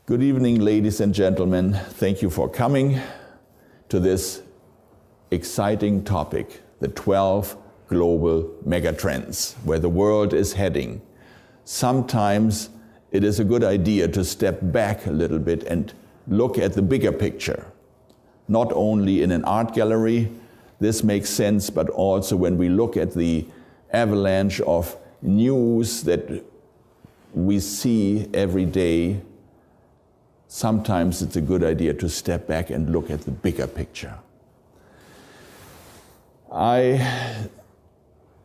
Good evening, ladies and gentlemen. Thank you for coming to this exciting topic, the 12 global megatrends, where the world is heading. Sometimes it is a good idea to step back a little bit and look at the bigger picture. Not only in an art gallery, this makes sense, but also when we look at the avalanche of news that we see every day. Sometimes it's a good idea to step back and look at the bigger picture. I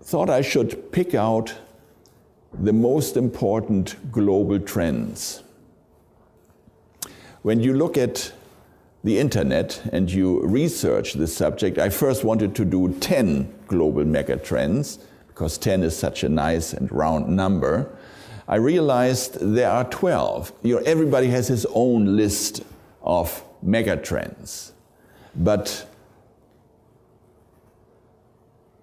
thought I should pick out the most important global trends. When you look at the internet and you research this subject, I first wanted to do 10 global megatrends, because 10 is such a nice and round number. I realized there are 12. Everybody has his own list of megatrends. But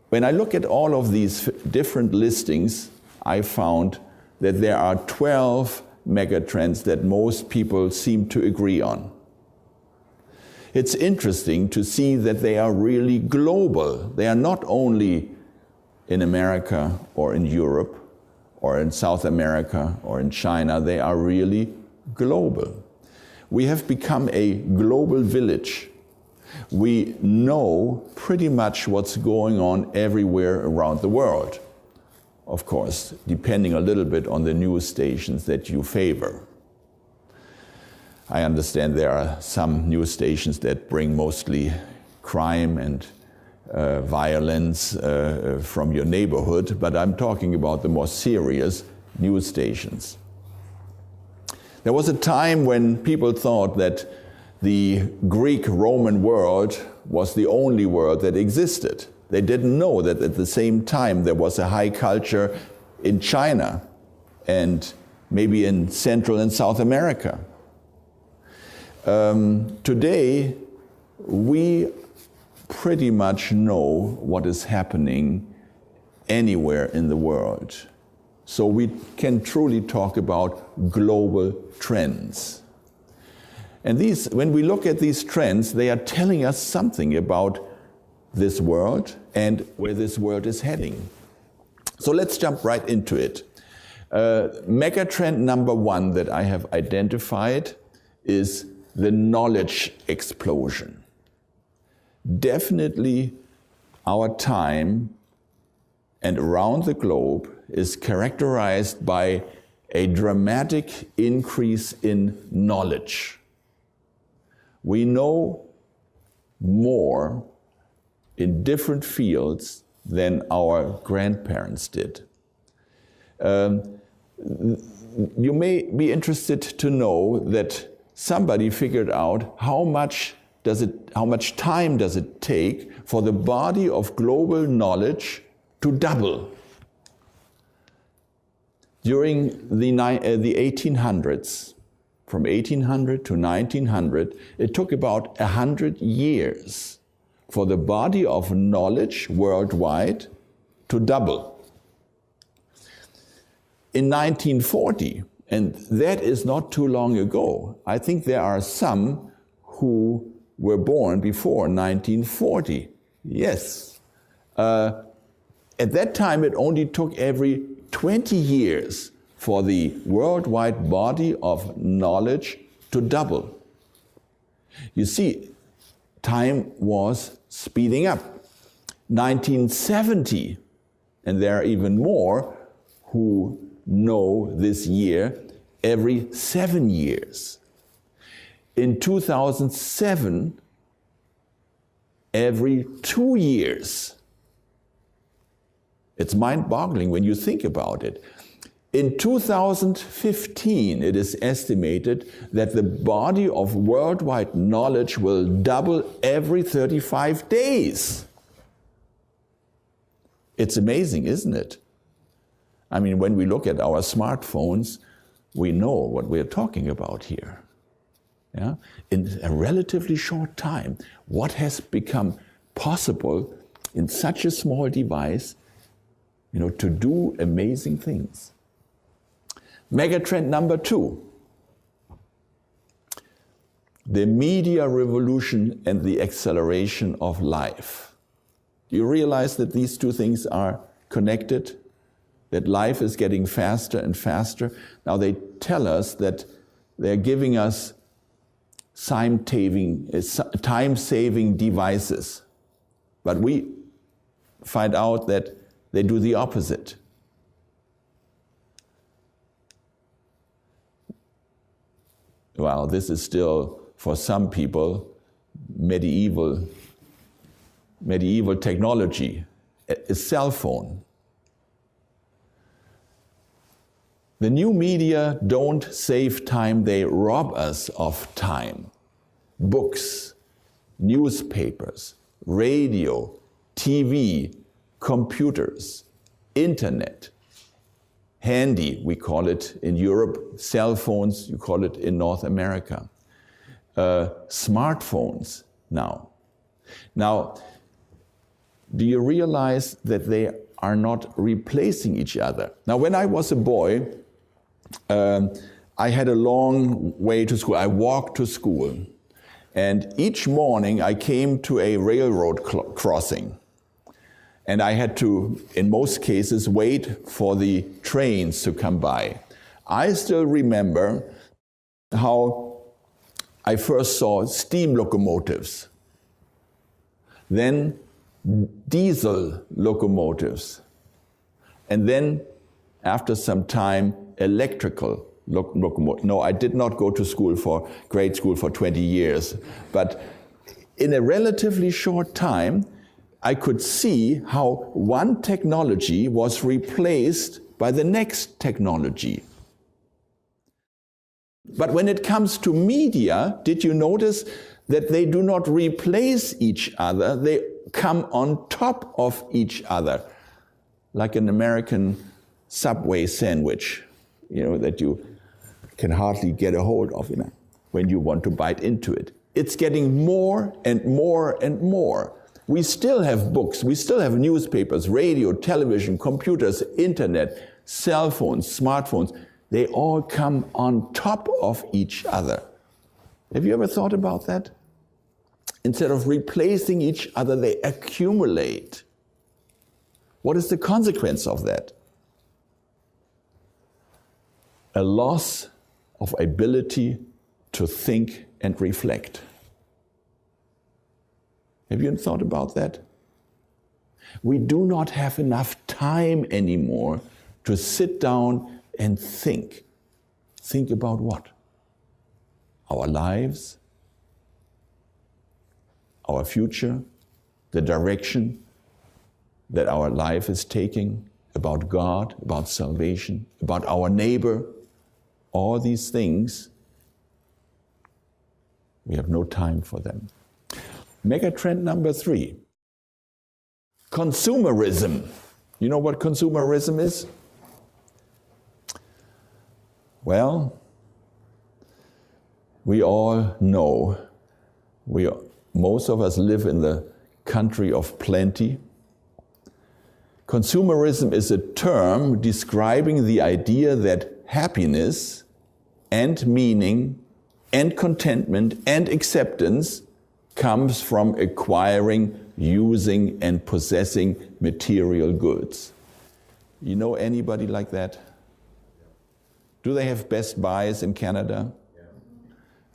when I look at all of these different listings, I found that there are 12 megatrends that most people seem to agree on. It's interesting to see that they are really global. They are not only in America or in Europe, or in South America, or in China. They are really global. We have become a global village. We know pretty much what's going on everywhere around the world. Of course, depending a little bit on the news stations that you favor. I understand there are some news stations that bring mostly crime and violence from your neighborhood, but I'm talking about the more serious news stations. There was a time when people thought that the Greek-Roman world was the only world that existed. They didn't know that at the same time there was a high culture in China and maybe in Central and South America. Today, we pretty much know what is happening anywhere in the world. So we can truly talk about global trends. And when we look at these trends, they are telling us something about this world and where this world is heading. So let's jump right into it. Megatrend number 1 that I have identified is the knowledge explosion. Definitely our time and around the globe is characterized by a dramatic increase in knowledge. We know more in different fields than our grandparents did. You may be interested to know that somebody figured out how much time does it take for the body of global knowledge to double? During the 1800s, from 1800 to 1900, it took about 100 years for the body of knowledge worldwide to double. In 1940, and that is not too long ago, I think there are some who were born before 1940. Yes. At that time, it only took every 20 years for the worldwide body of knowledge to double. You see, time was speeding up. 1970, and there are even more who know this year, every 7 years. In 2007, every 2 years. It's mind-boggling when you think about it. In 2015, it is estimated that the body of worldwide knowledge will double every 35 days. It's amazing, isn't it? I mean, when we look at our smartphones, we know what we're talking about here. Yeah? In a relatively short time, what has become possible in such a small device, to do amazing things. Megatrend number 2, the media revolution and the acceleration of life. Do you realize that these two things are connected? That life is getting faster and faster? Now they tell us that they're giving us time-saving devices. But we find out that they do the opposite. Well, this is still, for some people, medieval technology, a cell phone. The new media don't save time, they rob us of time. Books, newspapers, radio, TV, computers, internet, handy, we call it in Europe, cell phones, you call it in North America, smartphones now. Now, do you realize that they are not replacing each other? Now, when I was a boy, I had a long way to school. I walked to school. And each morning I came to a railroad crossing. And I had to, in most cases, wait for the trains to come by. I still remember how I first saw steam locomotives, then diesel locomotives, and then, after some time, electrical locomotives. No, I did not go to grade school for 20 years, but in a relatively short time, I could see how one technology was replaced by the next technology. But when it comes to media, did you notice that they do not replace each other, they come on top of each other, like an American Subway sandwich, that you can hardly get a hold of, when you want to bite into it. It's getting more and more and more. We still have books, we still have newspapers, radio, television, computers, internet, cell phones, smartphones. They all come on top of each other. Have you ever thought about that? Instead of replacing each other, they accumulate. What is the consequence of that? A loss of ability to think and reflect. Have you thought about that? We do not have enough time anymore to sit down and think. Think about what? Our lives, our future, the direction that our life is taking, about God, about salvation, about our neighbor. All these things, we have no time for them. Megatrend number 3, consumerism. You know what consumerism is? Well, we all know, most of us live in the country of plenty. Consumerism is a term describing the idea that happiness and meaning and contentment and acceptance comes from acquiring, using, and possessing material goods. You know anybody like that? Do they have Best Buys in Canada?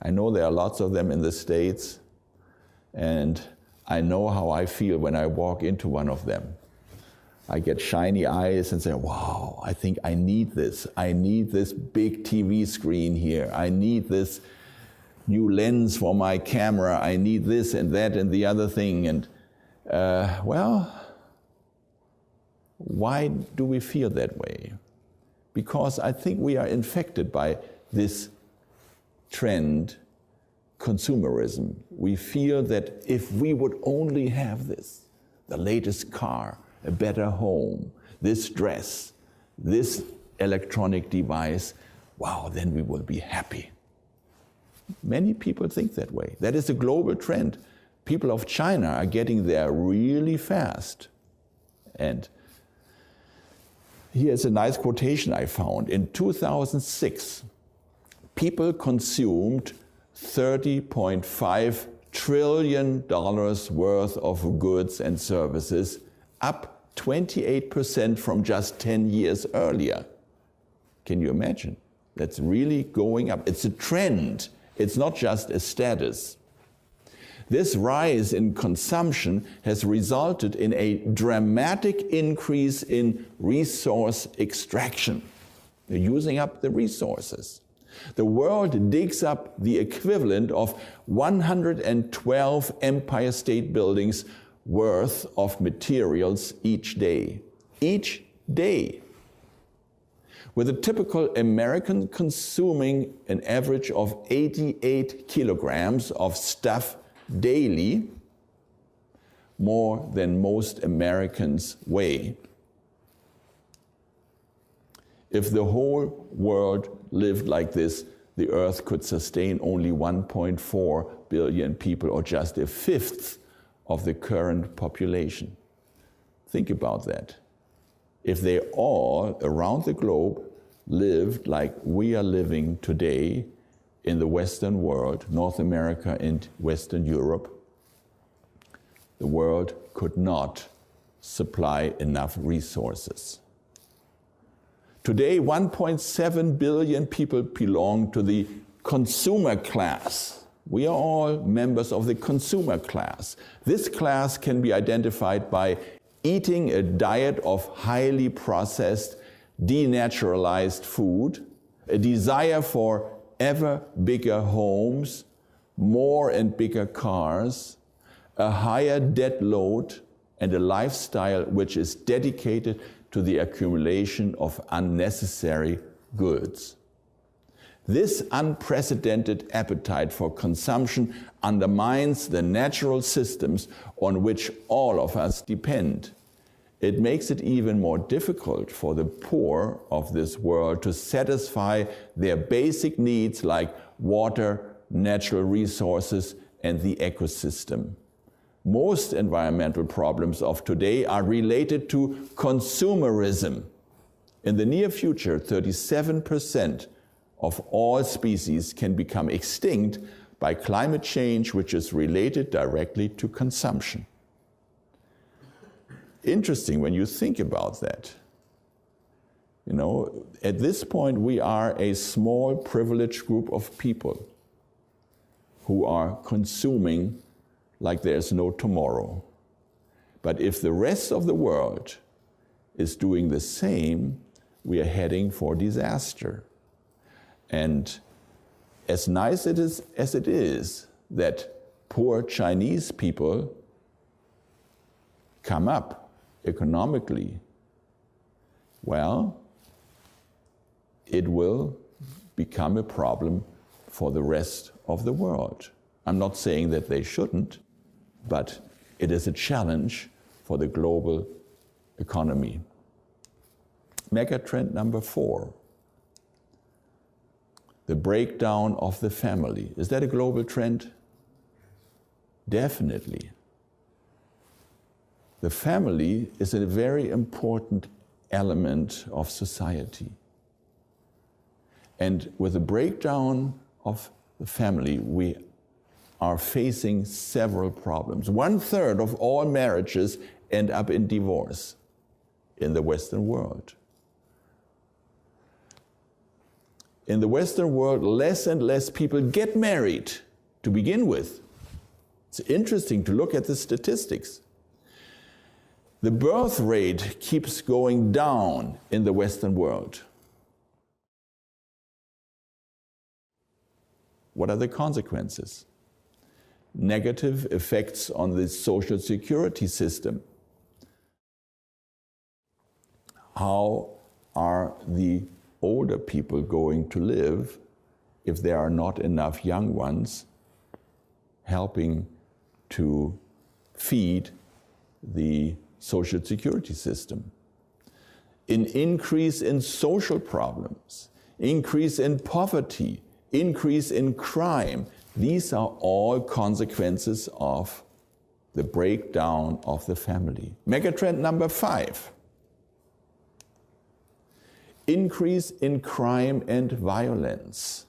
I know there are lots of them in the States, and I know how I feel when I walk into one of them. I get shiny eyes and say, wow, I think I need this. I need this big TV screen here. I need this new lens for my camera. I need this and that and the other thing. And well, why do we feel that way? Because I think we are infected by this trend, consumerism. We feel that if we would only have this, the latest car, a better home, this dress, this electronic device, wow, then we will be happy. Many people think that way. That is a global trend. People of China are getting there really fast. And here's a nice quotation I found. In 2006, people consumed $30.5 trillion worth of goods and services, up 28% from just 10 years earlier. Can you imagine? That's really going up. It's a trend. It's not just a status. This rise in consumption has resulted in a dramatic increase in resource extraction. They're using up the resources. The world digs up the equivalent of 112 Empire State Buildings worth of materials each day. Each day. With a typical American consuming an average of 88 kilograms of stuff daily, more than most Americans weigh. If the whole world lived like this, the Earth could sustain only 1.4 billion people, or just a fifth of the current population. Think about that. If they all around the globe lived like we are living today in the Western world, North America and Western Europe, the world could not supply enough resources. Today, 1.7 billion people belong to the consumer class. We are all members of the consumer class. This class can be identified by eating a diet of highly processed, denaturalized food, a desire for ever bigger homes, more and bigger cars, a higher debt load, and a lifestyle which is dedicated to the accumulation of unnecessary goods. This unprecedented appetite for consumption undermines the natural systems on which all of us depend. It makes it even more difficult for the poor of this world to satisfy their basic needs like water, natural resources, and the ecosystem. Most environmental problems of today are related to consumerism. In the near future, 37% of all species can become extinct by climate change, which is related directly to consumption. Interesting when you think about that. You know, at this point, we are a small, privileged group of people who are consuming like there's no tomorrow. But if the rest of the world is doing the same, we are heading for disaster. And as nice as it is that poor Chinese people come up economically, well, it will become a problem for the rest of the world. I'm not saying that they shouldn't, but it is a challenge for the global economy. Megatrend number 4, the breakdown of the family. Is that a global trend? Definitely. The family is a very important element of society. And with the breakdown of the family, we are facing several problems. 1/3 of all marriages end up in divorce in the Western world. In the Western world, less and less people get married to begin with. It's interesting to look at the statistics. The birth rate keeps going down in the Western world. What are the consequences? Negative effects on the social security system. How are the older people going to live if there are not enough young ones helping to feed the social security system? An increase in social problems, increase in poverty, increase in crime. These are all consequences of the breakdown of the family. Megatrend number 5. Increase in crime and violence.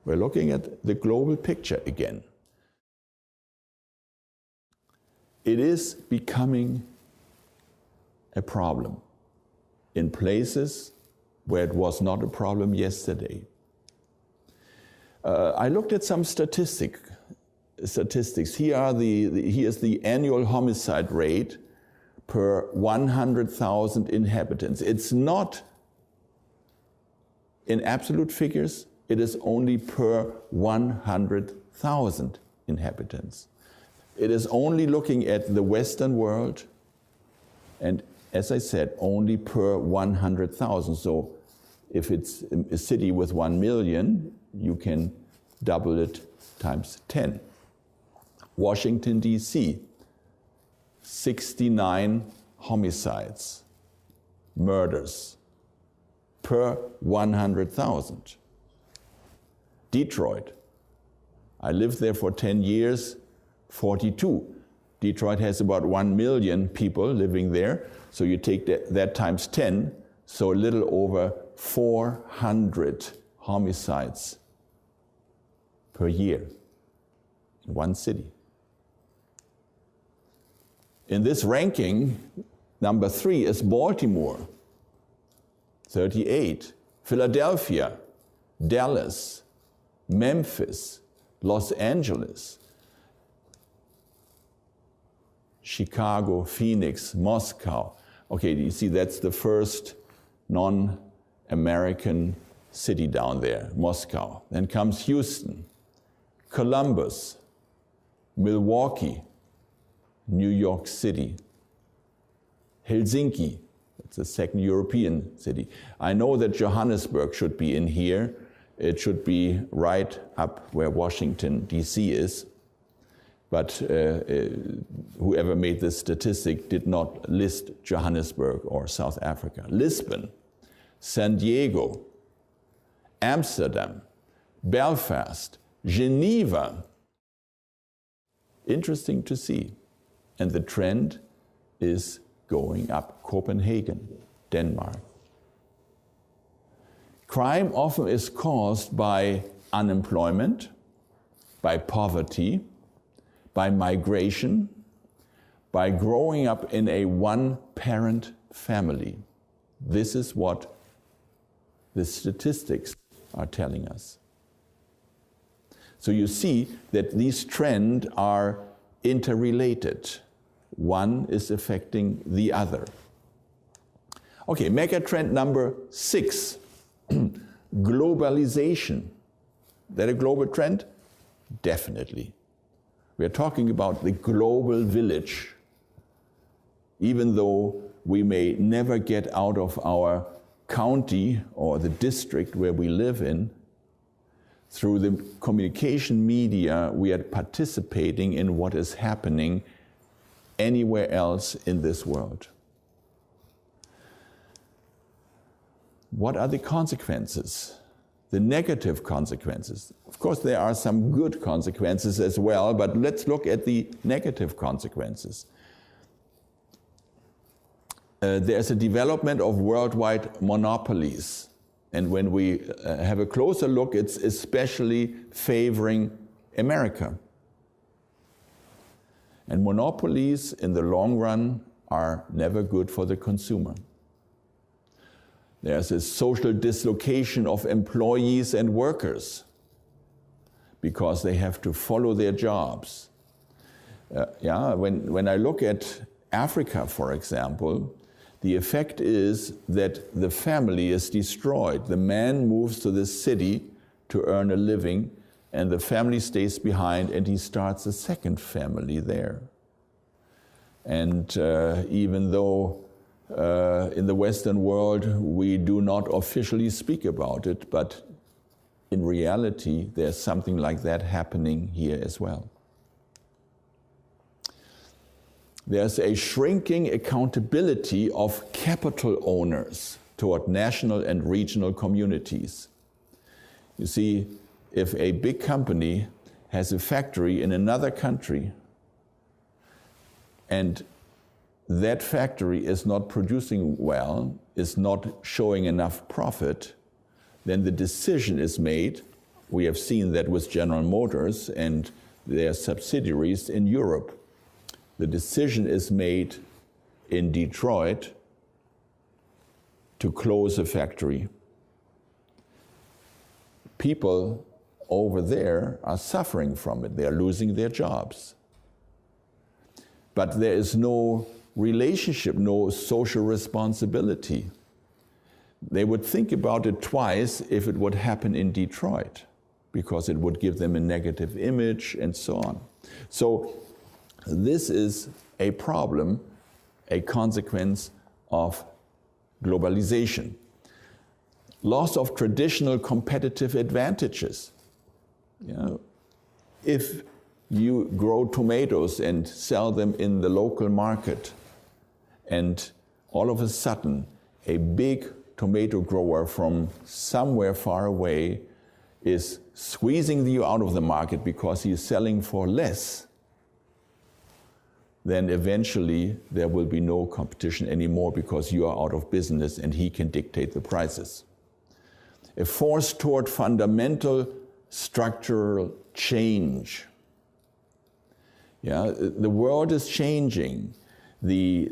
We're looking at the global picture again. It is becoming a problem in places where it was not a problem yesterday. I looked at some statistics. Here's the annual homicide rate per 100,000 inhabitants. It's not in absolute figures, it is only per 100,000 inhabitants. It is only looking at the Western world, and as I said, only per 100,000. So if it's a city with 1 million, you can double it times 10. Washington, D.C., 69 homicides, murders, per 100,000. Detroit, I lived there for 10 years, 42. Detroit has about 1 million people living there, so you take that times 10, so a little over 400 homicides per year in one city. In this ranking, number 3 is Baltimore, 38, Philadelphia, Dallas, Memphis, Los Angeles, Chicago, Phoenix, Moscow. Okay, you see that's the first non-American city down there, Moscow. Then comes Houston, Columbus, Milwaukee, New York City, Helsinki, that's the second European city. I know that Johannesburg should be in here. It should be right up where Washington, D.C. is. But whoever made this statistic did not list Johannesburg or South Africa. Lisbon, San Diego, Amsterdam, Belfast, Geneva. Interesting to see. And the trend is going up. Copenhagen, Denmark. Crime often is caused by unemployment, by poverty, by migration, by growing up in a one-parent family. This is what the statistics are telling us. So you see that these trends are interrelated. One is affecting the other. Okay, mega trend number 6, globalization. Is that a global trend? Definitely. We are talking about the global village. Even though we may never get out of our county or the district where we live in, through the communication media, we are participating in what is happening anywhere else in this world. What are the consequences? The negative consequences. Of course, there are some good consequences as well, but let's look at the negative consequences. There's a development of worldwide monopolies. And when we have a closer look, it's especially favoring America. And monopolies in the long run are never good for the consumer. There's a social dislocation of employees and workers because they have to follow their jobs. When I look at Africa, for example, the effect is that the family is destroyed. The man moves to the city to earn a living, and the family stays behind, and he starts a second family there. And even though in the Western world we do not officially speak about it, but in reality there's something like that happening here as well. There's a shrinking accountability of capital owners toward national and regional communities. You see, if a big company has a factory in another country and that factory is not producing well, is not showing enough profit, then the decision is made, We have seen that with General Motors and their subsidiaries in Europe. The decision is made in Detroit to close a factory. People over there are suffering from it. They are losing their jobs. But there is no relationship, no social responsibility. They would think about it twice if it would happen in Detroit, because it would give them a negative image and so on. So this is a problem, a consequence of globalization. Loss of traditional competitive advantages. You know, if you grow tomatoes and sell them in the local market, and all of a sudden a big tomato grower from somewhere far away is squeezing you out of the market because he is selling for less, then eventually there will be no competition anymore because you are out of business and he can dictate the prices. A force toward fundamental structural change. Yeah, the world is changing. The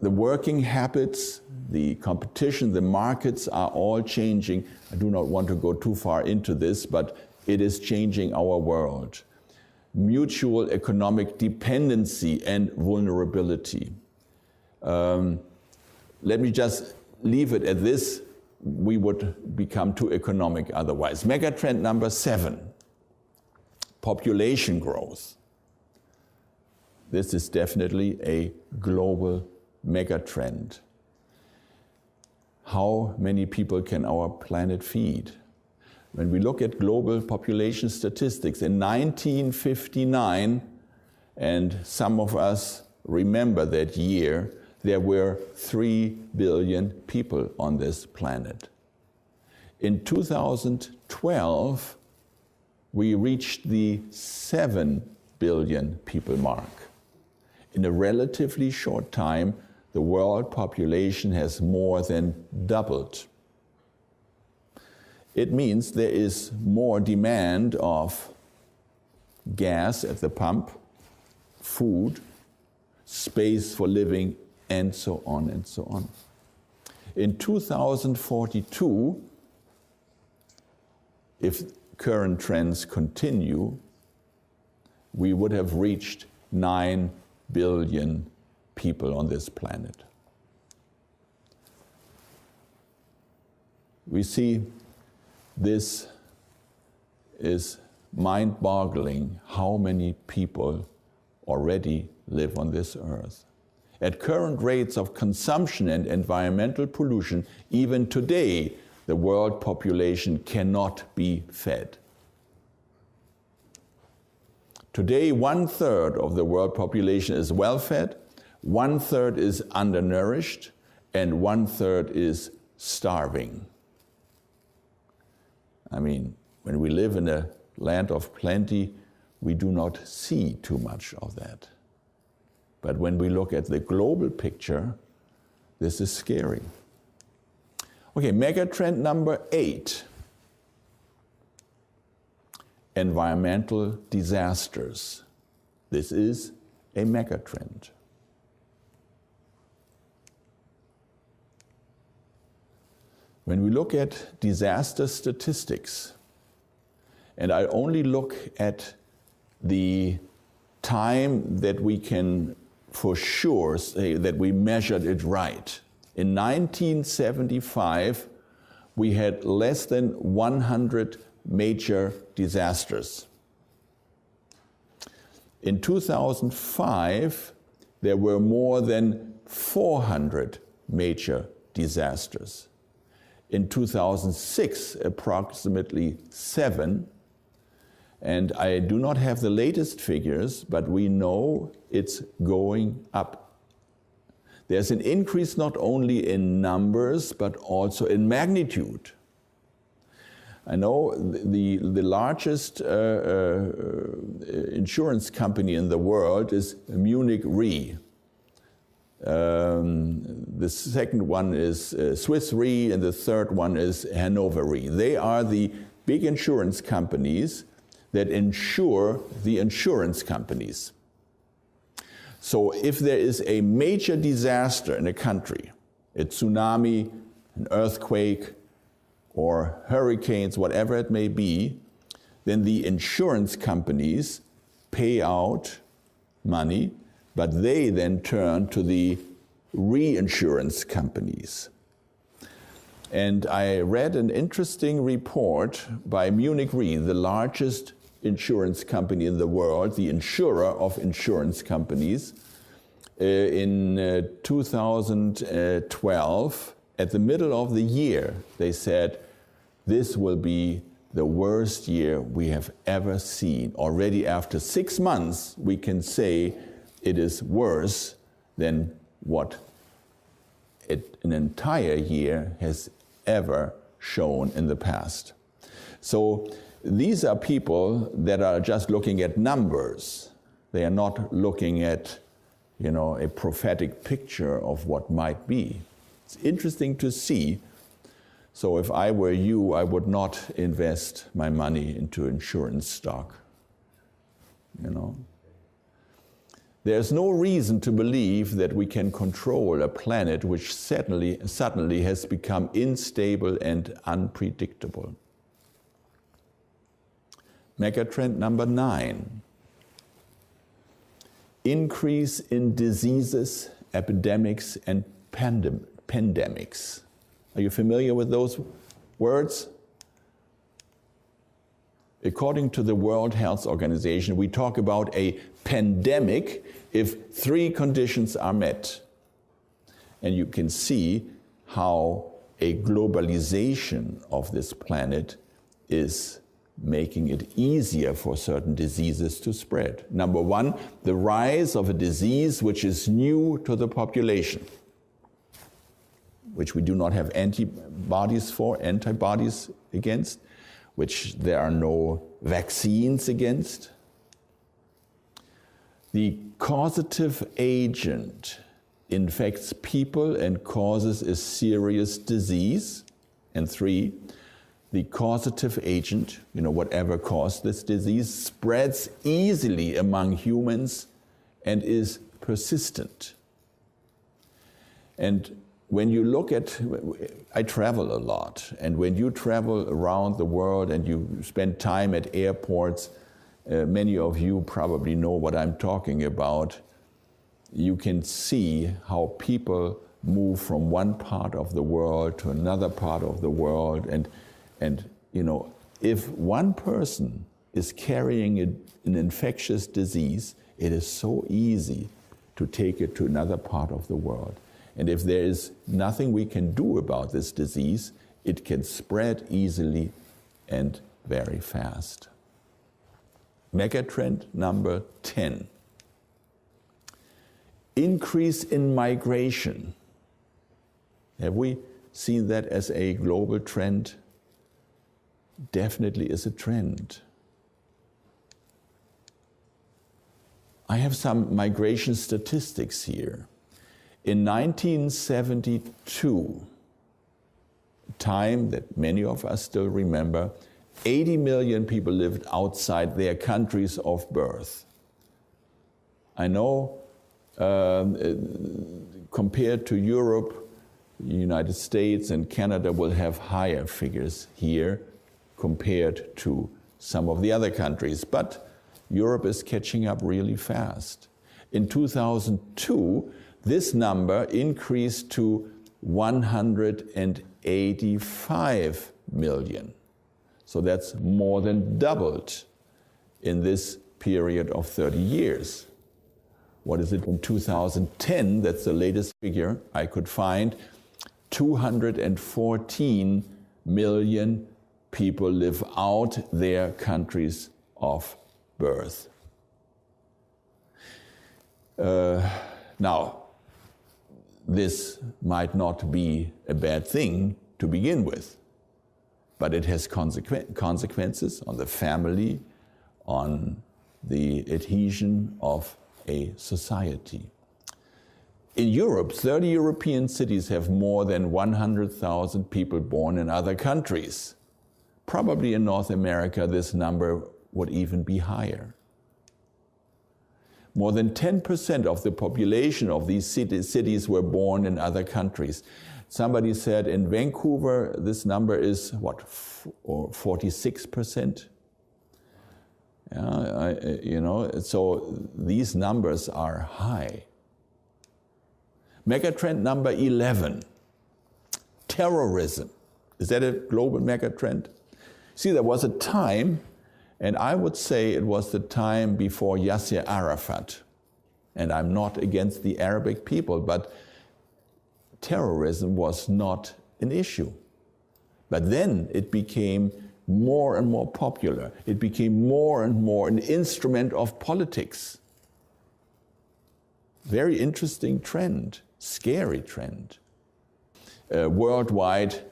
working habits, the competition, the markets are all changing. I do not want to go too far into this, but it is changing our world. Mutual economic dependency and vulnerability. Let me just leave it at this. We would become too economic otherwise. Megatrend number 7, population growth. This is definitely a global megatrend. How many people can our planet feed? When we look at global population statistics, in 1959, and some of us remember that year, there were 3 billion people on this planet. In 2012, we reached the 7 billion people mark. In a relatively short time, the world population has more than doubled. It means there is more demand of gas at the pump, food, space for living, and so on and so on. In 2042, if current trends continue, we would have reached 9 billion people on this planet. We see this is mind-boggling how many people already live on this earth. At current rates of consumption and environmental pollution, even today, the world population cannot be fed. Today, 1/3 of the world population is well-fed, 1/3 is undernourished, and 1/3 is starving. I mean, when we live in a land of plenty, we do not see too much of that. But when we look at the global picture, this is scary. Okay, megatrend number 8. Environmental disasters. This is a megatrend. When we look at disaster statistics, and I only look at the time that we can for sure say that we measured it right. In 1975, we had less than 100 major disasters. In 2005, there were more than 400 major disasters. In 2006, approximately 7. And I do not have the latest figures, but we know it's going up. There's an increase not only in numbers, but also in magnitude. I know the largest insurance company in the world is Munich Re. The second one is Swiss Re, and the third one is Hannover Re. They are the big insurance companies that insure the insurance companies. So if there is a major disaster in a country, a tsunami, an earthquake, or hurricanes, whatever it may be, then the insurance companies pay out money, but they then turn to the reinsurance companies. And I read an interesting report by Munich Re, the largest insurance company in the world, the insurer of insurance companies. In 2012, at the middle of the year, they said, this will be the worst year we have ever seen. Already after 6 months, we can say it is worse than what an entire year has ever shown in the past. So these are people that are just looking at numbers. They are not looking at, a prophetic picture of what might be. It's interesting to see. So if I were you, I would not invest my money into insurance stock. There's no reason to believe that we can control a planet which suddenly has become unstable and unpredictable. Megatrend number 9. Increase in diseases, epidemics, and pandemics. Are you familiar with those words? According to the World Health Organization, we talk about a pandemic if 3 conditions are met. And you can see how a globalization of this planet is making it easier for certain diseases to spread. Number 1, the rise of a disease which is new to the population, which we do not have antibodies against, which there are no vaccines against. The causative agent infects people and causes a serious disease. And 3, the causative agent, whatever caused this disease, spreads easily among humans and is persistent. And when you look at, I travel a lot, and when you travel around the world and you spend time at airports, many of you probably know what I'm talking about. You can see how people move from one part of the world to another part of the world, and if one person is carrying an infectious disease, it is so easy to take it to another part of the world. And if there is nothing we can do about this disease, it can spread easily and very fast. Megatrend number 10. Increase in migration. Have we seen that as a global trend? Definitely is a trend. I have some migration statistics here. In 1972, a time that many of us still remember, 80 million people lived outside their countries of birth. I know compared to Europe, the United States and Canada will have higher figures here compared to some of the other countries, but Europe is catching up really fast. In 2002, this number increased to 185 million. So that's more than doubled in this period of 30 years. What is it in 2010? That's the latest figure I could find. 214 million people live out their countries of birth. Now, this might not be a bad thing to begin with, but it has consequences on the family, on the adhesion of a society. In Europe, 30 European cities have more than 100,000 people born in other countries. Probably in North America, this number would even be higher. More than 10% of the population of these cities were born in other countries. Somebody said in Vancouver, this number is, what, 46%? Yeah, so these numbers are high. Megatrend number 11, terrorism. Is that a global megatrend? See, there was a time, and I would say it was the time before Yasser Arafat. And I'm not against the Arabic people, but terrorism was not an issue. But then it became more and more popular. It became more and more an instrument of politics. Very interesting trend, scary trend. Worldwide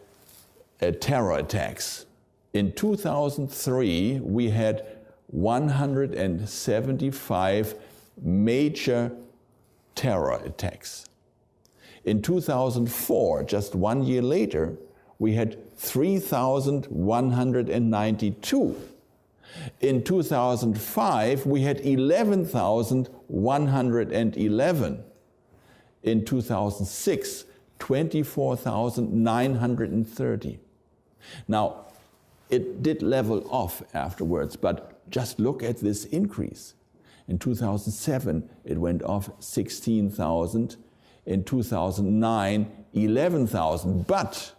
terror attacks. In 2003, we had 175 major terror attacks. In 2004, just 1 year later, we had 3,192. In 2005, we had 11,111. In 2006, 24,930. Now, it did level off afterwards, but just look at this increase. In 2007, it went off 16,000. In 2009, 11,000. But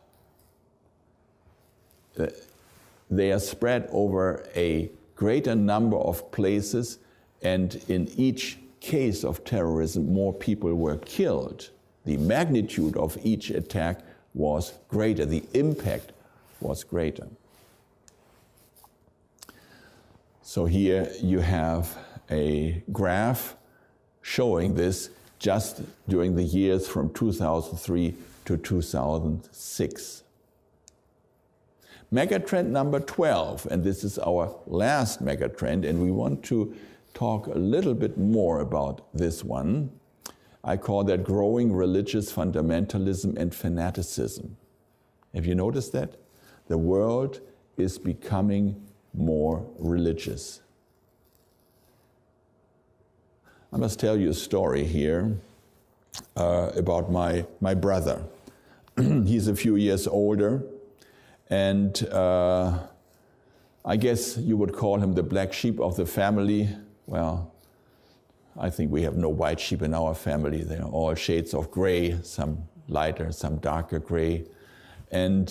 they are spread over a greater number of places, and in each case of terrorism, more people were killed. The magnitude of each attack was greater. The impact was greater. So here you have a graph showing this just during the years from 2003 to 2006. Megatrend number 12, and this is our last megatrend, and we want to talk a little bit more about this one. I call that growing religious fundamentalism and fanaticism. Have you noticed that? The world is becoming more religious. I must tell you a story here about my brother. He's a few years older, and I guess you would call him the black sheep of the family. Well, I think we have no white sheep in our family. They are all shades of gray, some lighter, some darker gray. And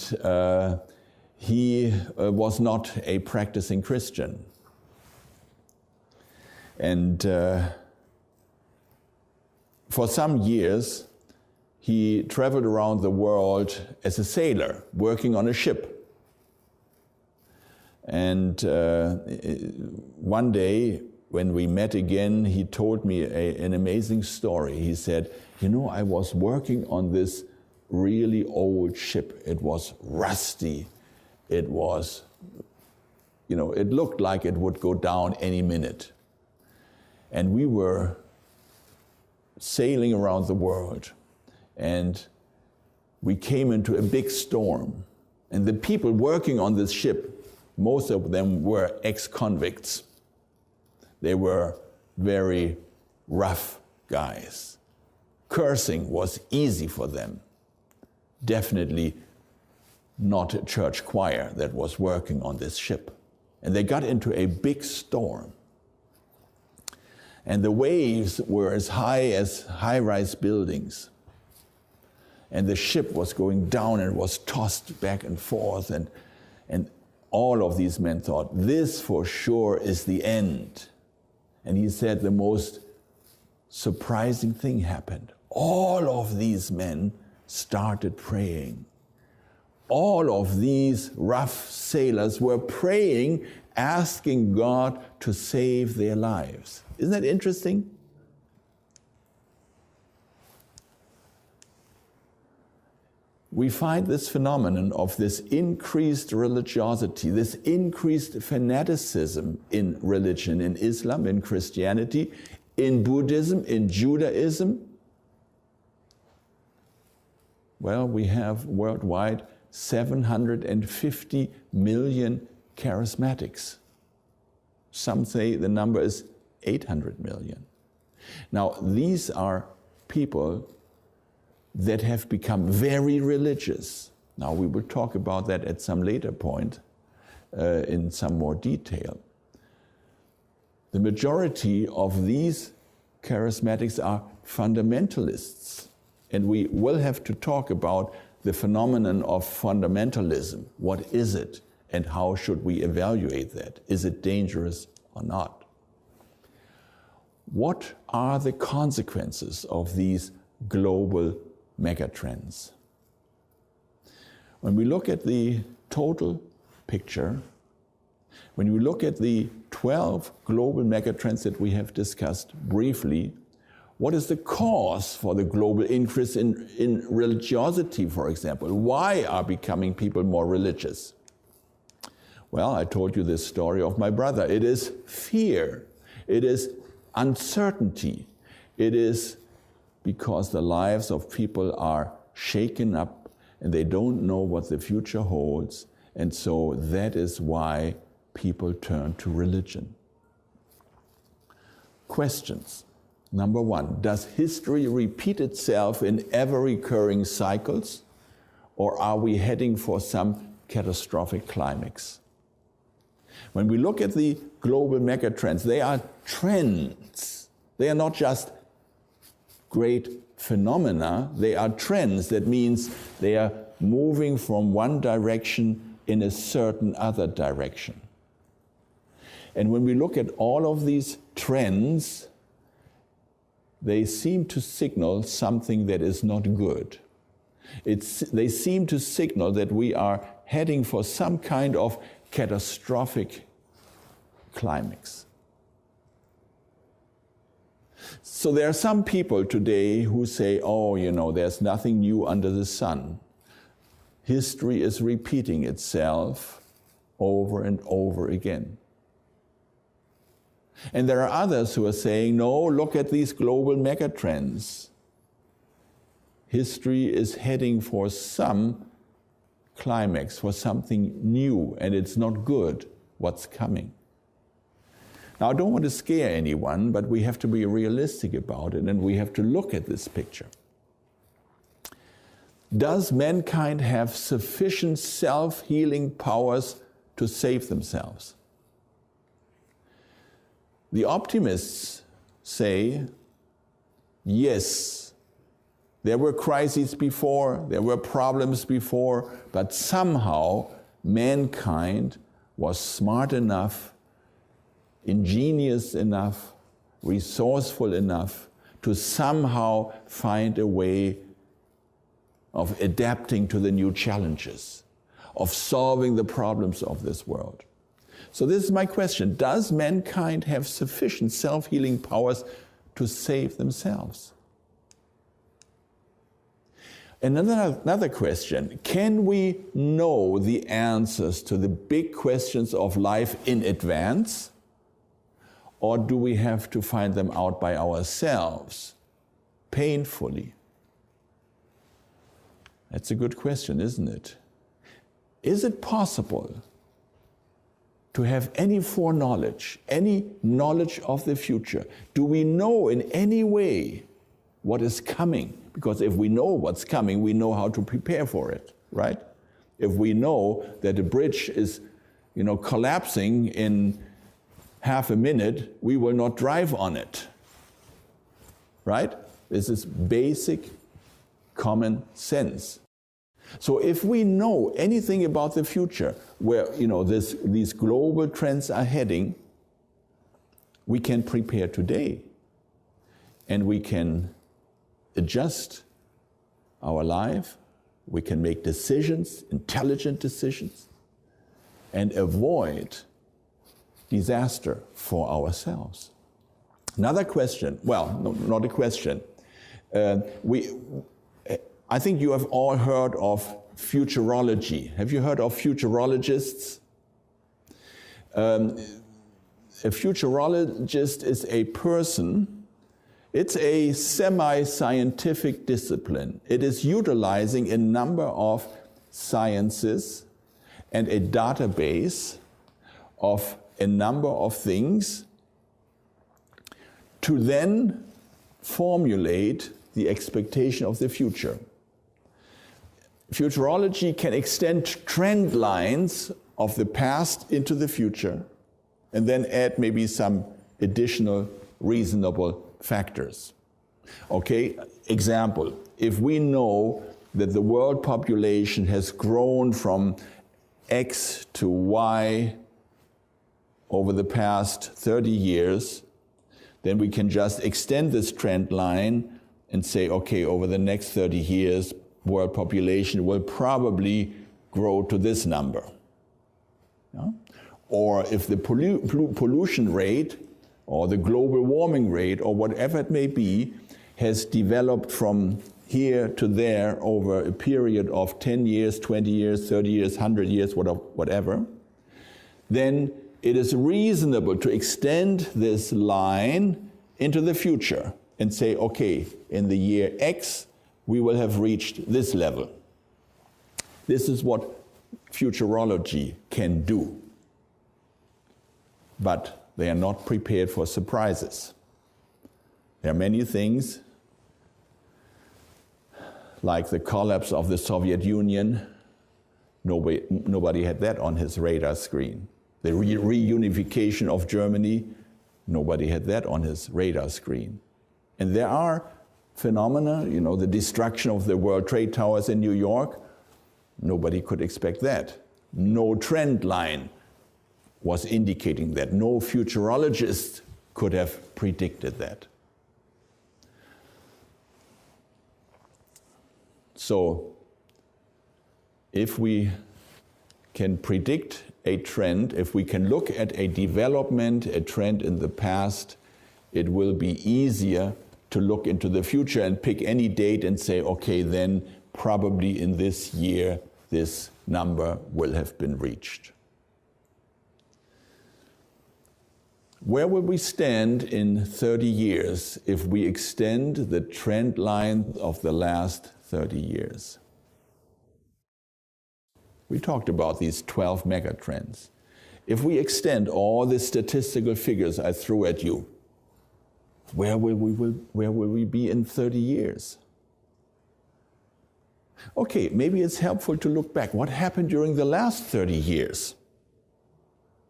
he was not a practicing Christian. And for some years, he traveled around the world as a sailor, working on a ship. And one day, when we met again, he told me an amazing story. He said, you know, I was working on this really old ship. It was rusty. It was, you know, it looked like it would go down any minute. And we were sailing around the world, and we came into a big storm. And the people working on this ship, most of them were ex-convicts. They were very rough guys. Cursing was easy for them. Definitely not a church choir that was working on this ship. And they got into a big storm. And the waves were as high as high-rise buildings. And the ship was going down and was tossed back and forth. And all of these men thought, this for sure is the end. And he said the most surprising thing happened. All of these men started praying. All of these rough sailors were praying, asking God to save their lives. Isn't that interesting? We find this phenomenon of this increased religiosity, this increased fanaticism in religion, in Islam, in Christianity, in Buddhism, in Judaism. Well, we have worldwide 750 million charismatics. Some say the number is 800 million. Now, these are people that have become very religious. Now, we will talk about that at some later point in some more detail. The majority of these charismatics are fundamentalists, and we will have to talk about the phenomenon of fundamentalism. What is it, and how should we evaluate that? Is it dangerous or not? What are the consequences of these global megatrends? When we look at the total picture, when we look at the 12 global megatrends that we have discussed briefly, what is the cause for the global increase in religiosity, for example? Why are becoming people more religious? Well, I told you this story of my brother. It is fear. It is uncertainty. It is because the lives of people are shaken up and they don't know what the future holds. And so that is why people turn to religion. Questions. Number one, does history repeat itself in ever-recurring cycles, or are we heading for some catastrophic climax? When we look at the global megatrends, they are trends. They are not just great phenomena, they are trends. That means they are moving from one direction in a certain other direction. And when we look at all of these trends, they seem to signal something that is not good. They seem to signal that we are heading for some kind of catastrophic climax. So there are some people today who say, oh, you know, there's nothing new under the sun. History is repeating itself over and over again. And there are others who are saying, no, look at these global megatrends. History is heading for some climax, for something new, and it's not good what's coming. Now, I don't want to scare anyone, but we have to be realistic about it, and we have to look at this picture. Does mankind have sufficient self-healing powers to save themselves? The optimists say, yes, there were crises before, there were problems before, but somehow mankind was smart enough, ingenious enough, resourceful enough to somehow find a way of adapting to the new challenges, of solving the problems of this world. So this is my question. Does mankind have sufficient self-healing powers to save themselves? And another question, can we know the answers to the big questions of life in advance? Or do we have to find them out by ourselves, painfully? That's a good question, isn't it? Is it possible to have any foreknowledge, any knowledge of the future? Do we know in any way what is coming? Because if we know what's coming, we know how to prepare for it, right? If we know that a bridge is, collapsing in half a minute, we will not drive on it, right? This is basic common sense. So if we know anything about the future, where these global trends are heading, we can prepare today, and we can adjust our life. We can make decisions, intelligent decisions, and avoid disaster for ourselves. Another question. Well, no, not a question. I think you have all heard of futurology. Have you heard of futurologists? A futurologist is a person, it's a semi-scientific discipline. It is utilizing a number of sciences and a database of a number of things to then formulate the expectation of the future. Futurology can extend trend lines of the past into the future and then add maybe some additional reasonable factors. Okay, example, if we know that the world population has grown from X to Y over the past 30 years, then we can just extend this trend line and say, okay, over the next 30 years, world population will probably grow to this number. Yeah? Or if the pollution rate or the global warming rate or whatever it may be has developed from here to there over a period of 10 years, 20 years, 30 years, 100 years, whatever, then it is reasonable to extend this line into the future and say, okay, in the year X, we will have reached this level. This is what futurology can do. But they are not prepared for surprises. There are many things, like the collapse of the Soviet Union. Nobody had that on his radar screen. The reunification of Germany, nobody had that on his radar screen. And there are phenomena, you know, the destruction of the World Trade Towers in New York, nobody could expect that. No trend line was indicating that. No futurologist could have predicted that. So, if we can predict a trend, if we can look at a development, a trend in the past, it will be easier to look into the future and pick any date and say, okay, then probably in this year, this number will have been reached. Where will we stand in 30 years if we extend the trend line of the last 30 years? We talked about these 12 megatrends. If we extend all the statistical figures I threw at you, where will we be in 30 years? Okay, maybe it's helpful to look back. What happened during the last 30 years?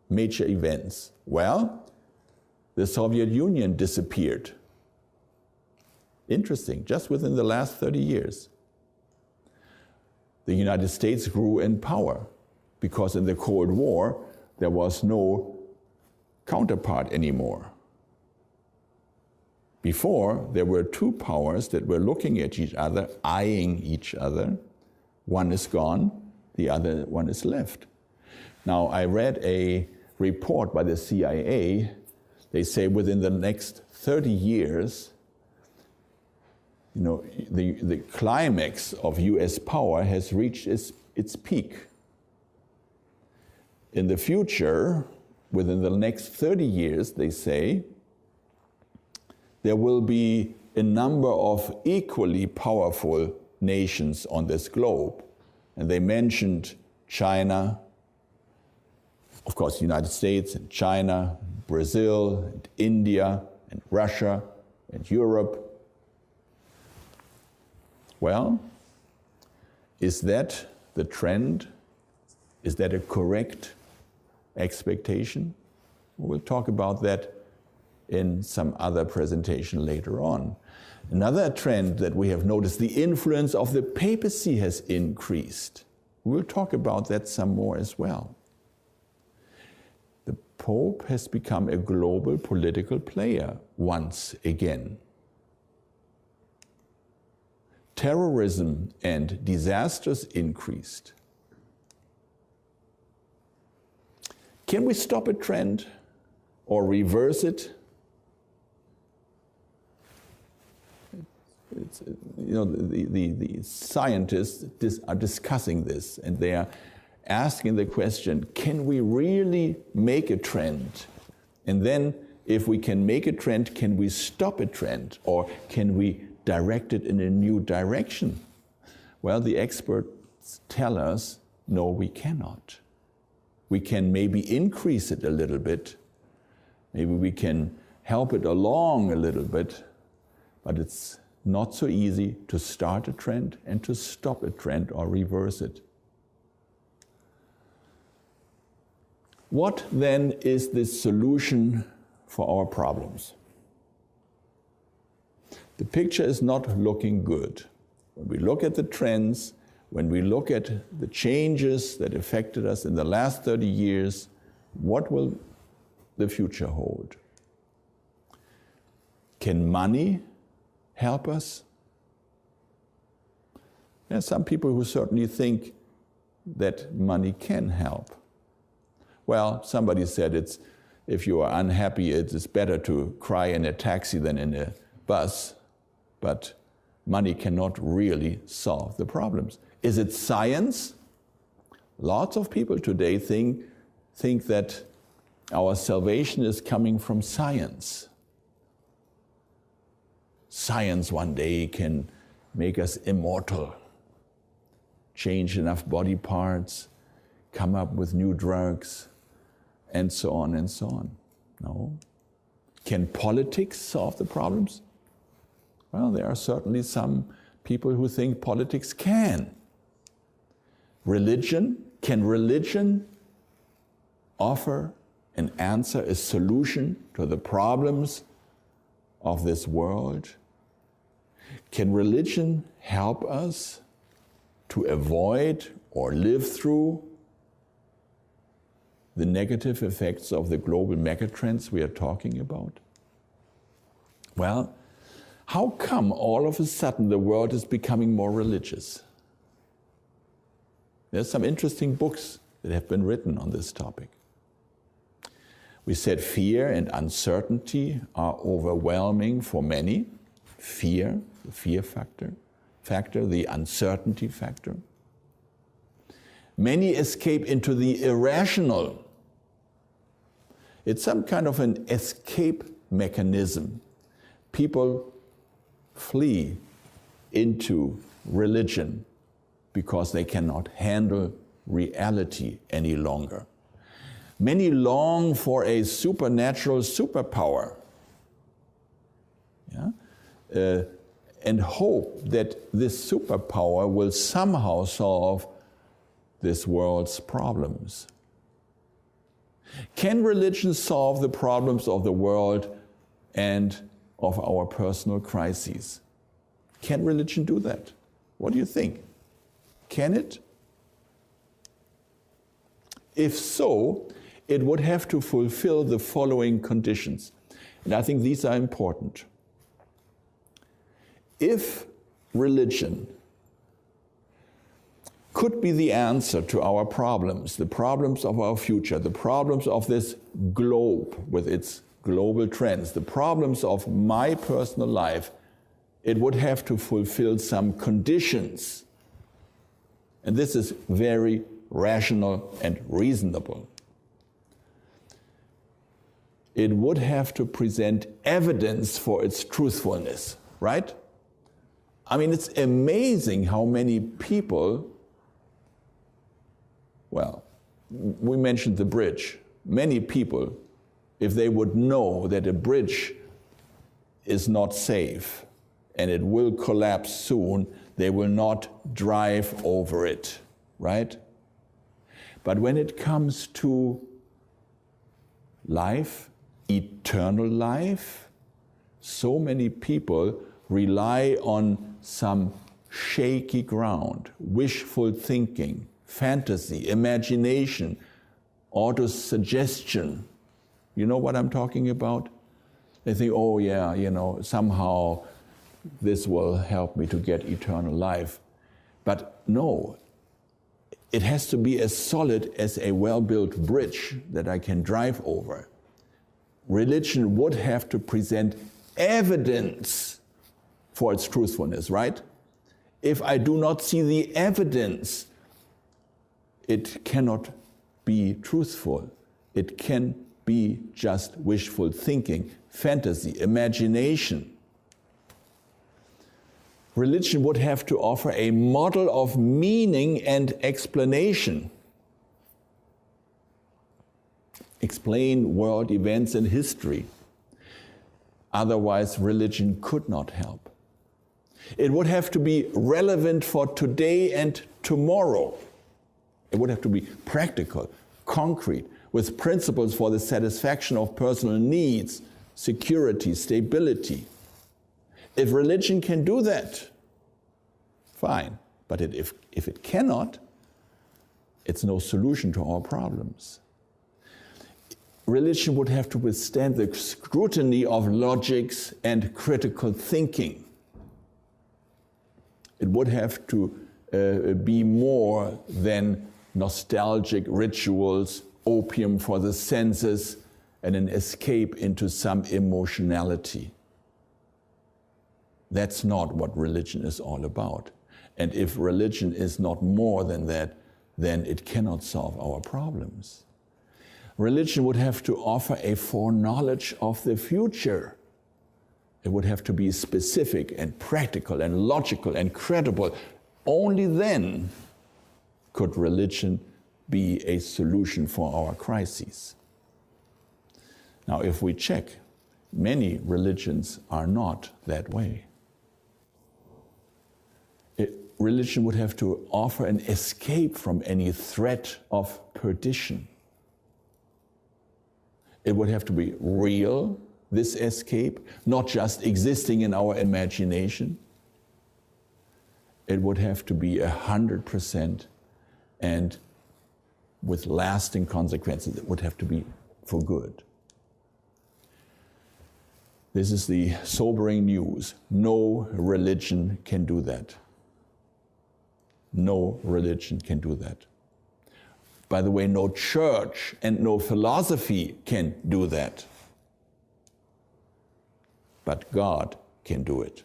Major events. Well, the Soviet Union disappeared. Interesting, just within the last 30 years. The United States grew in power because in the Cold War there was no counterpart anymore. Before, there were two powers that were looking at each other, eyeing each other. One is gone, the other one is left. Now, I read a report by the CIA. They say within the next 30 years, you know, the climax of US power has reached its peak. In the future, within the next 30 years, they say, there will be a number of equally powerful nations on this globe. And they mentioned China, of course, the United States and China, Brazil, and India, and Russia, and Europe. Well, is that the trend? Is that a correct expectation? We'll talk about that in some other presentation later on. Another trend that we have noticed, the influence of the papacy has increased. We'll talk about that some more as well. The Pope has become a global political player once again. Terrorism and disasters increased. Can we stop a trend or reverse it? The scientists are discussing this, and they are asking the question, can we really make a trend? And then, if we can make a trend, can we stop a trend? Or can we direct it in a new direction? Well, the expert tell us, no, we cannot. We can maybe increase it a little bit. Maybe we can help it along a little bit, but it's not so easy to start a trend and to stop a trend or reverse it. What then is the solution for our problems? The picture is not looking good. When we look at the trends, when we look at the changes that affected us in the last 30 years, what will the future hold? Can money help us? There are some people who certainly think that money can help. Well, somebody said if you are unhappy, it is better to cry in a taxi than in a bus, but money cannot really solve the problems. Is it science? Lots of people today think that our salvation is coming from science. Science one day can make us immortal, change enough body parts, come up with new drugs, and so on and so on. No. Can politics solve the problems? Well, there are certainly some people who think politics can. Religion? Can religion offer an answer, a solution to the problems of this world? Can religion help us to avoid or live through the negative effects of the global megatrends we are talking about? Well, how come all of a sudden the world is becoming more religious? There's some interesting books that have been written on this topic. We said fear and uncertainty are overwhelming for many. Fear, the fear factor, the uncertainty factor. Many escape into the irrational. It's some kind of an escape mechanism. People flee into religion because they cannot handle reality any longer. Many long for a supernatural superpower, and hope that this superpower will somehow solve this world's problems. Can religion solve the problems of the world and of our personal crises? Can religion do that? What do you think? Can it? If so, it would have to fulfill the following conditions. And I think these are important. If religion could be the answer to our problems, the problems of our future, the problems of this globe with its global trends, the problems of my personal life, it would have to fulfill some conditions. And this is very rational and reasonable. It would have to present evidence for its truthfulness, right? I mean, it's amazing how many people, well, we mentioned the bridge. Many people, if they would know that a bridge is not safe and it will collapse soon, they will not drive over it, right? But when it comes to life, eternal life, so many people rely on some shaky ground, wishful thinking, fantasy, imagination, autosuggestion. You know what I'm talking about? They think, oh yeah, somehow this will help me to get eternal life. But no, it has to be as solid as a well-built bridge that I can drive over. Religion would have to present evidence for its truthfulness, right? If I do not see the evidence, it cannot be truthful. It can be just wishful thinking, fantasy, imagination. Religion would have to offer a model of meaning and explanation. Explain world events and history. Otherwise, religion could not help. It would have to be relevant for today and tomorrow. It would have to be practical, concrete, with principles for the satisfaction of personal needs, security, stability. If religion can do that, fine. But if it cannot, it's no solution to our problems. Religion would have to withstand the scrutiny of logics and critical thinking. It would have to be more than nostalgic rituals, opium for the senses, and an escape into some emotionality. That's not what religion is all about. And if religion is not more than that, then it cannot solve our problems. Religion would have to offer a foreknowledge of the future. It would have to be specific and practical and logical and credible. Only then could religion be a solution for our crises. Now, if we check, many religions are not that way. Religion would have to offer an escape from any threat of perdition. It would have to be real, this escape, not just existing in our imagination. It would have to be 100% and with lasting consequences. It would have to be for good. This is the sobering news. No religion can do that. No religion can do that. By the way, no church and no philosophy can do that. But God can do it.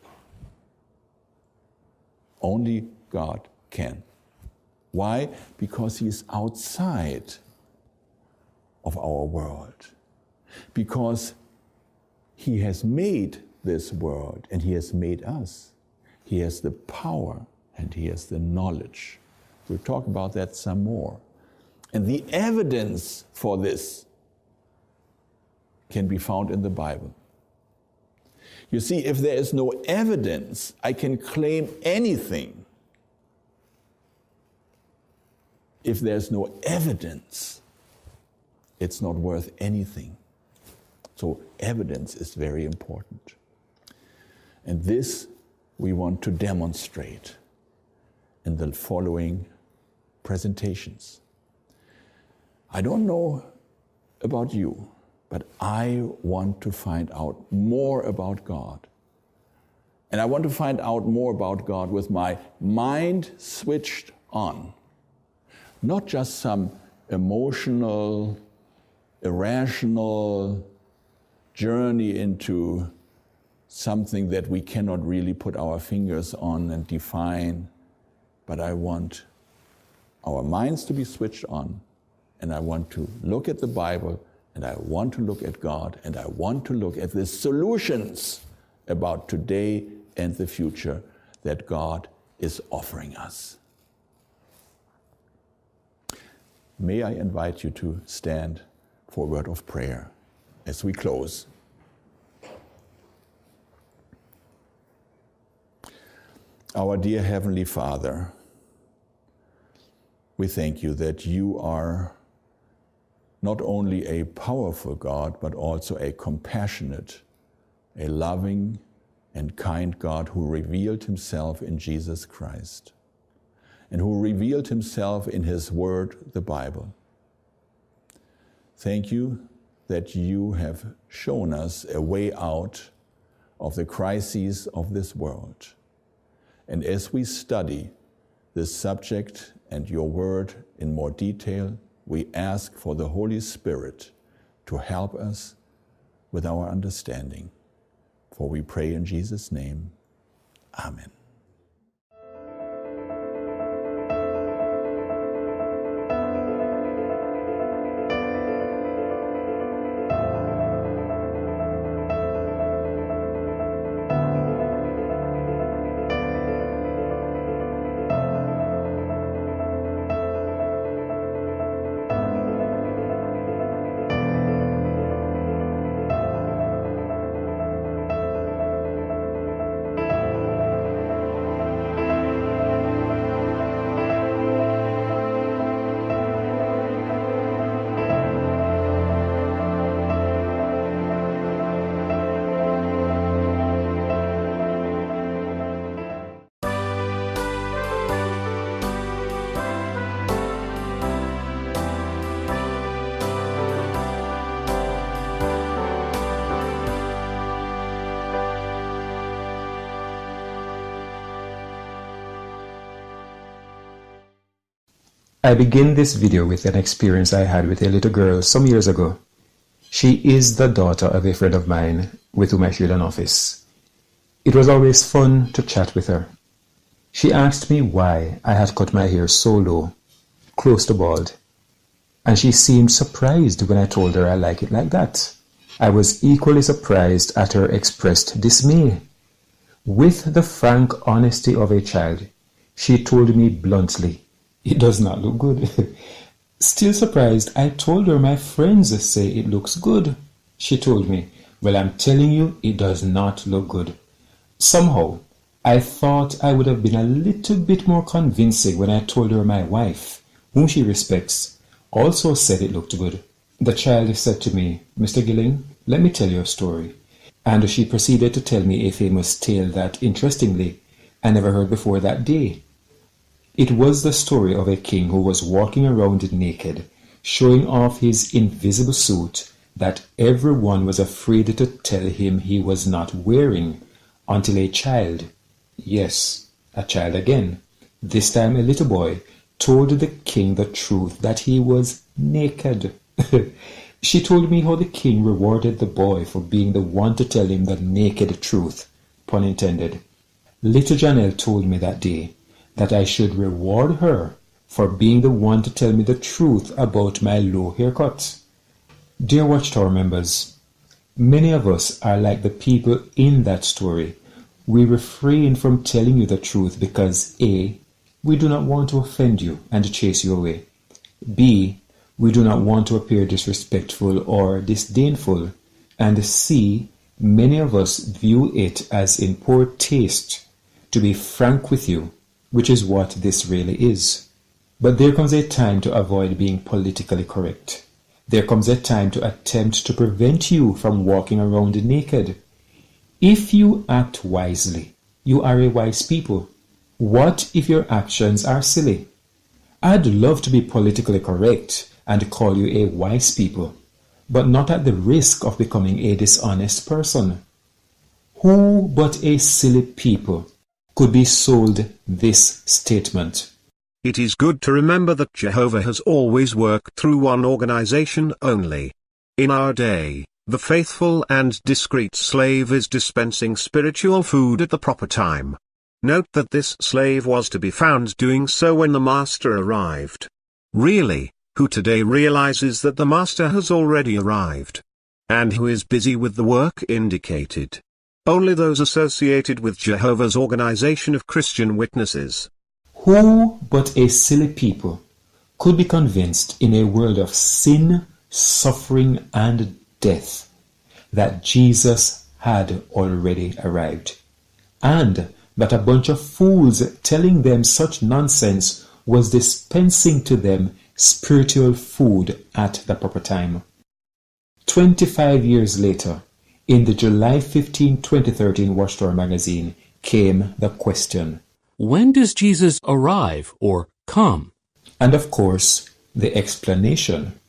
Only God can. Why? Because He is outside of our world. Because He has made this world and He has made us. He has the power and He has the knowledge. We'll talk about that some more. And the evidence for this can be found in the Bible. You see, if there is no evidence, I can claim anything. If there's no evidence, it's not worth anything. So evidence is very important. And this we want to demonstrate in the following presentations. I don't know about you, but I want to find out more about God. And I want to find out more about God with my mind switched on. Not just some emotional, irrational journey into something that we cannot really put our fingers on and define, but I want our minds to be switched on, and I want to look at the Bible, and I want to look at God, and I want to look at the solutions about today and the future that God is offering us. May I invite you to stand for a word of prayer as we close. Our dear Heavenly Father, we thank you that you are not only a powerful God, but also a compassionate, a loving and kind God who revealed Himself in Jesus Christ and who revealed Himself in His Word, the Bible. Thank you that you have shown us a way out of the crises of this world. And as we study this subject and your Word in more detail, we ask for the Holy Spirit to help us with our understanding. For we pray in Jesus' name. Amen. I begin this video with an experience I had with a little girl some years ago. She is the daughter of a friend of mine with whom I shared an office. It was always fun to chat with her. She asked me why I had cut my hair so low, close to bald, and she seemed surprised when I told her I like it like that. I was equally surprised at her expressed dismay. With the frank honesty of a child, she told me bluntly, "It does not look good." Still surprised, I told her my friends say it looks good. She told me, "Well, I'm telling you, it does not look good." Somehow, I thought I would have been a little bit more convincing when I told her my wife, whom she respects, also said it looked good. The child said to me, "Mr. Gilling, let me tell you a story." And she proceeded to tell me a famous tale that, interestingly, I never heard before that day. It was the story of a king who was walking around naked, showing off his invisible suit that everyone was afraid to tell him he was not wearing, until a child, yes, a child again, this time a little boy, told the king the truth that he was naked. She told me how the king rewarded the boy for being the one to tell him the naked truth, pun intended. Little Janelle told me that day that I should reward her for being the one to tell me the truth about my low haircut. Dear Watchtower members, many of us are like the people in that story. We refrain from telling you the truth because A, we do not want to offend you and chase you away. B, we do not want to appear disrespectful or disdainful. And C, many of us view it as in poor taste to be frank with you, which is what this really is. But there comes a time to avoid being politically correct. There comes a time to attempt to prevent you from walking around naked. If you act wisely, you are a wise people. What if your actions are silly? I'd love to be politically correct and call you a wise people, but not at the risk of becoming a dishonest person. Who but a silly people could be sold this statement? It is good to remember that Jehovah has always worked through one organization only. In our day, the faithful and discreet slave is dispensing spiritual food at the proper time. Note that this slave was to be found doing so when the master arrived. Really, who today realizes that the master has already arrived? And who is busy with the work indicated? Only those associated with Jehovah's organization of Christian witnesses. Who but a silly people could be convinced in a world of sin, suffering, and death that Jesus had already arrived, and that a bunch of fools telling them such nonsense was dispensing to them spiritual food at the proper time? 25 years later, in the July 15, 2013 Watchtower magazine, came the question, when does Jesus arrive or come? And of course, the explanation.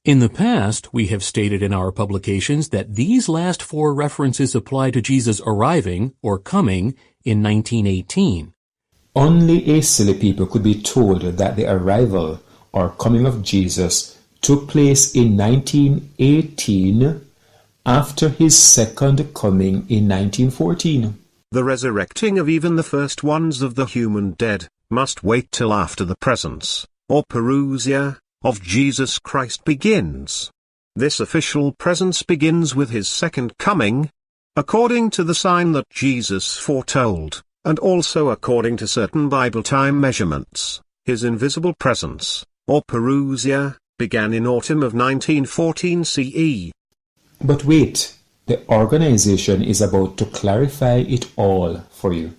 In the past, we have stated in our publications that these last four references apply to Jesus arriving or coming in 1918. Only a silly people could be told that the arrival or coming of Jesus took place in 1918 after his second coming in 1914. The resurrecting of even the first ones of the human dead must wait till after the presence, or parousia, of Jesus Christ begins. This official presence begins with his second coming, according to the sign that Jesus foretold, and also according to certain Bible time measurements. His invisible presence, or parousia, began in autumn of 1914 CE. But wait, the organization is about to clarify it all for you.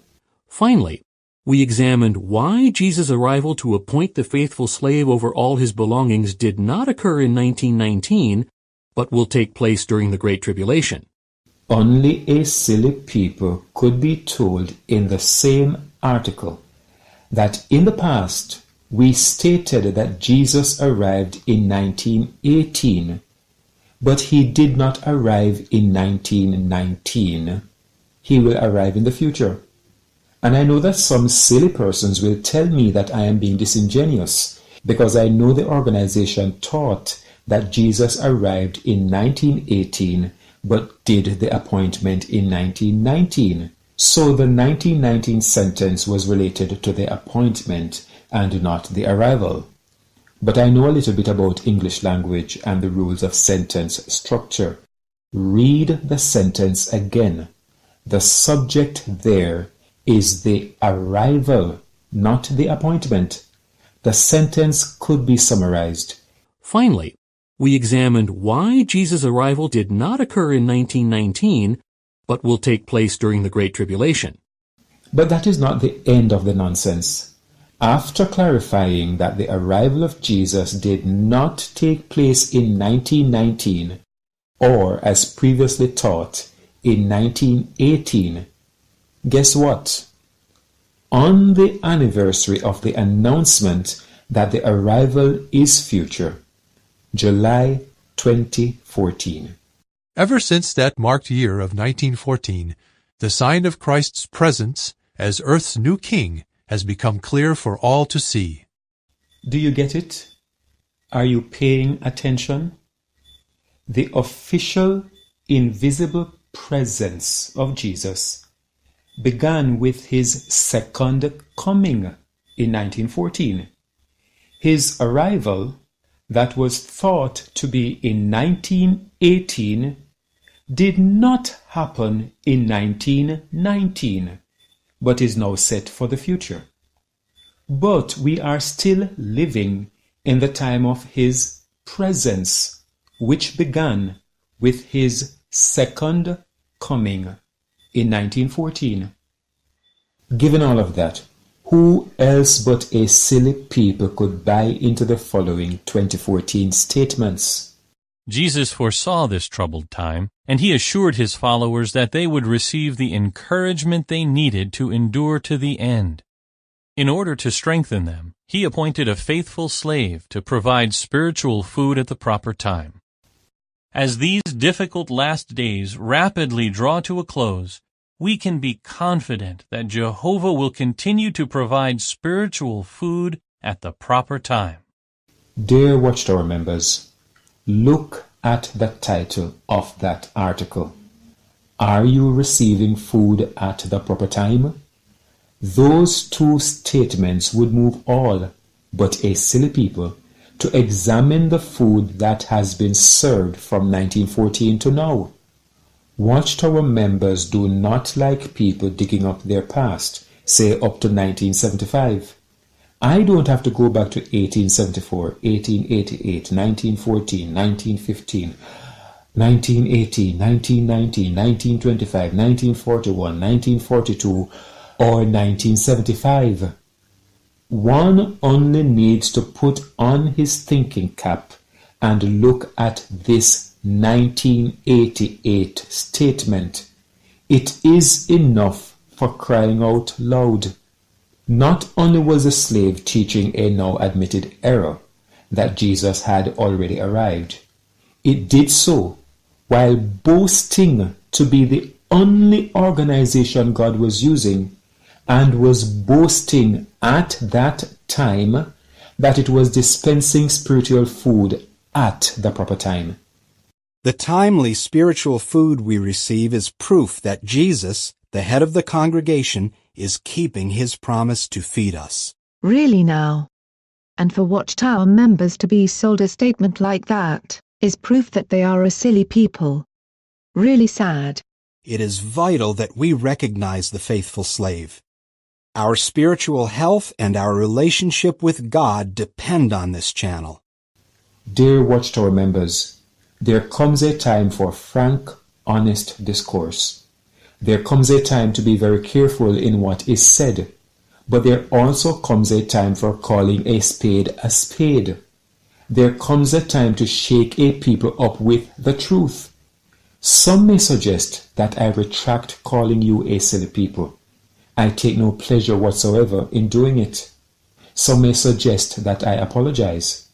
Finally, we examined why Jesus' arrival to appoint the faithful slave over all his belongings did not occur in 1919, but will take place during the Great Tribulation. Only a silly people could be told in the same article that in the past we stated that Jesus arrived in 1918, but he did not arrive in 1919. He will arrive in the future. And I know that some silly persons will tell me that I am being disingenuous because I know the organization taught that Jesus arrived in 1918 but did the appointment in 1919. So the 1919 sentence was related to the appointment and not the arrival. But I know a little bit about English language and the rules of sentence structure. Read the sentence again. The subject there is the arrival, not the appointment. The sentence could be summarized. Finally, we examined why Jesus' arrival did not occur in 1919, but will take place during the Great Tribulation. But that is not the end of the nonsense. After clarifying that the arrival of Jesus did not take place in 1919, or as previously taught, in 1918, guess what? On the anniversary of the announcement that the arrival is future, July 2014. Ever since that marked year of 1914, the sign of Christ's presence as Earth's new King has become clear for all to see. Do you get it? Are you paying attention? The official, invisible presence of Jesus began with his second coming in 1914. His arrival, that was thought to be in 1918, did not happen in 1919, but is now set for the future. But we are still living in the time of his presence, which began with his second coming in 1914. Given all of that, who else but a silly people could buy into the following 2014 statements? Jesus foresaw this troubled time, and he assured his followers that they would receive the encouragement they needed to endure to the end. In order to strengthen them, he appointed a faithful slave to provide spiritual food at the proper time. As these difficult last days rapidly draw to a close, we can be confident that Jehovah will continue to provide spiritual food at the proper time. Dear Watchtower members, look at the title of that article. Are you receiving food at the proper time? Those two statements would move all but a silly people to examine the food that has been served from 1914 to now. Watchtower members do not like people digging up their past, say up to 1975. I don't have to go back to 1874, 1888, 1914, 1915, 1918, 1919, 1925, 1941, 1942, or 1975. One only needs to put on his thinking cap and look at this 1988 statement. It is enough for crying out loud. Not only was the slave teaching a now admitted error that Jesus had already arrived, it did so while boasting to be the only organization God was using, and was boasting at that time that it was dispensing spiritual food at the proper time. The timely spiritual food we receive is proof that Jesus, the head of the congregation, is keeping his promise to feed us. Really now? And for Watchtower members to be sold a statement like that is proof that they are a silly people. Really sad. It is vital that we recognize the faithful slave. Our spiritual health and our relationship with God depend on this channel. Dear Watchtower members, there comes a time for frank, honest discourse. There comes a time to be very careful in what is said, but there also comes a time for calling a spade a spade. There comes a time to shake a people up with the truth. Some may suggest that I retract calling you a silly people. I take no pleasure whatsoever in doing it. Some may suggest that I apologize.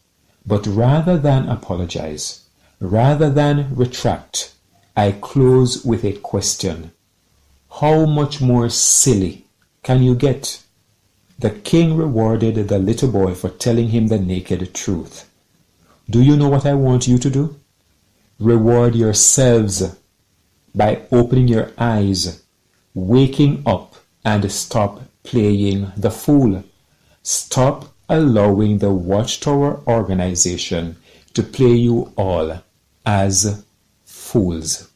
But rather than apologize, rather than retract, I close with a question. How much more silly can you get? The king rewarded the little boy for telling him the naked truth. Do you know what I want you to do? Reward yourselves by opening your eyes, waking up, and stop playing the fool. Stop allowing the Watchtower organization to play you all as fools.